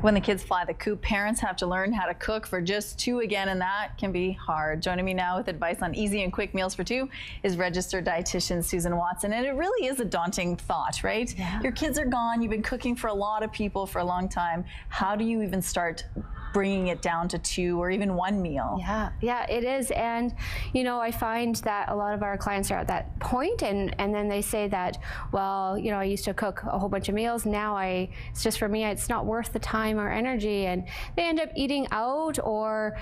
When the kids fly the coop, parents have to learn how to cook for just two again, and that can be hard. Joining me now with advice on easy and quick meals for two is registered dietitian Susan Watson. And it really is a daunting thought, right? Yeah. Your kids are gone. You've been cooking for a lot of people for a long time. How do you even start bringing it down to two or even one meal? Yeah, it is. And, you know, I find that a lot of our clients are at that point and then they say that, well, you know, I used to cook a whole bunch of meals. Now it's just for me, it's not worth the time or energy. And they end up eating out or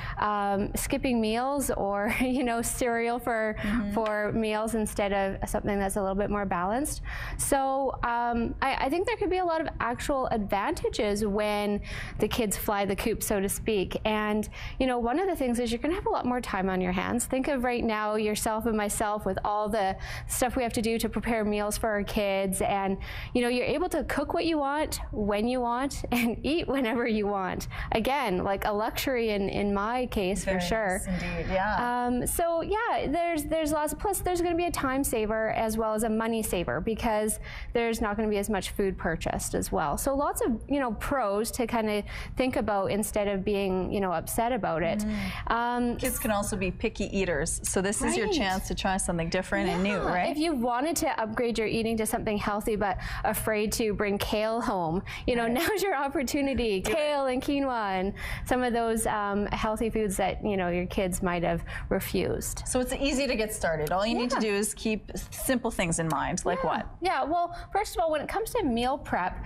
skipping meals or, you know, cereal for meals instead of something that's a little bit more balanced. So I think there could be a lot of actual advantages when the kids fly the coop, so to speak. And, you know, one of the things is you're going to have a lot more time on your hands. Think of right now yourself and myself with all the stuff we have to do to prepare meals for our kids. And, you know, you're able to cook what you want, when you want, and eat whenever you want. Again, like a luxury in my case, for sure. Yes, indeed, yeah. So yeah, there's lots, plus there's going to be a time saver as well as a money saver because there's not going to be as much food purchased as well. So lots of, you know, pros to kind of think about instead of being, you know, upset about it. Kids can also be picky eaters, so this is your chance to try something different and new, right? If you wanted to upgrade your eating to something healthy but afraid to bring kale home, you know, now's your opportunity. Kale and quinoa and some of those healthy foods that, you know, your kids might have refused. So it's easy to get started. All you need to do is keep simple things in mind, like what? Yeah, well, first of all, when it comes to meal prep,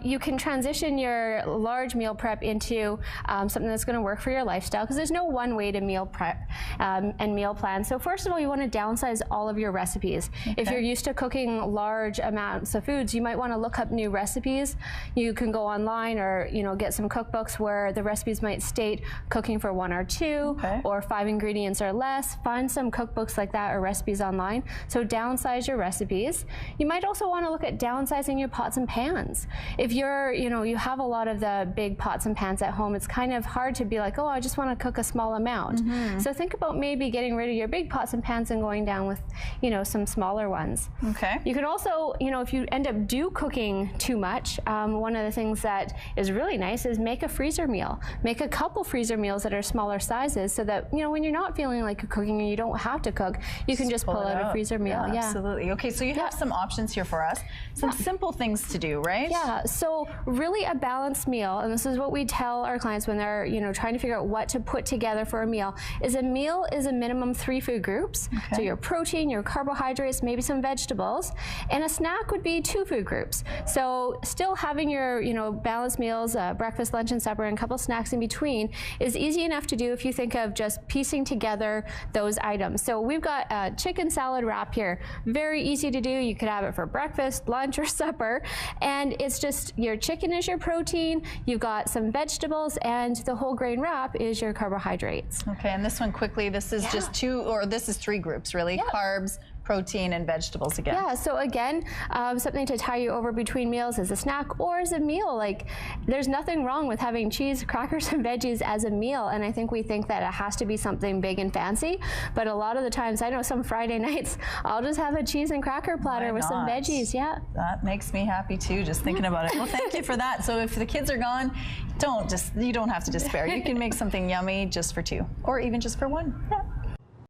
you can transition your large meal prep into something that's going to work for your lifestyle because there's no one way to meal prep and meal plan. So first of all, you want to downsize all of your recipes. If you're used to cooking large amounts of foods, you might want to look up new recipes. You can go online or, you know, get some cookbooks where the recipes might state cooking for 1 or 2 or 5 ingredients or less. Find some cookbooks like that or recipes online. So downsize your recipes. You might also want to look at downsizing your pots and pans. If you're, you know, you have a lot of the big pots and pans at home, it's kind of hard to be like, oh, I just want to cook a small amount. So think about maybe getting rid of your big pots and pans and going down with, you know, some smaller ones. You can also, you know, if you end up cooking too much, one of the things that is really nice is make a freezer meal. Make a couple freezer meals that are smaller sizes so that, you know, when you're not feeling like you're cooking and you don't have to cook, you can just pull out a freezer meal. Yeah, absolutely. Okay, so you have some options here for us. Some simple things to do, right? Yeah, so really a balanced meal, and this is what we tell our clients when they're, you know, trying to figure out what to put together for a meal is a minimum 3 food groups. So your protein, your carbohydrates, maybe some vegetables, and a snack would be 2 food groups. So still having your, you know, balanced meals, breakfast, lunch, and supper, and a couple snacks in between is easy enough to do if you think of just piecing together those items. So we've got a chicken salad wrap here. Very easy to do. You could have it for breakfast, lunch, or supper. And it's just your chicken is your protein, you've got some vegetables, and the whole grain wrap is your carbohydrates. Okay, and this one quickly, this is just 2, or this is 3 groups really, carbs, protein, and vegetables again. Yeah, so again, something to tie you over between meals as a snack or as a meal. Like, there's nothing wrong with having cheese, crackers, and veggies as a meal, and I think we think that it has to be something big and fancy, but a lot of the times, I know some Friday nights, I'll just have a cheese and cracker platter with some veggies, That makes me happy too, just thinking about it. Well, thank you for that. So if the kids are gone, you don't have to despair. You can make something yummy just for 2, or even just for 1.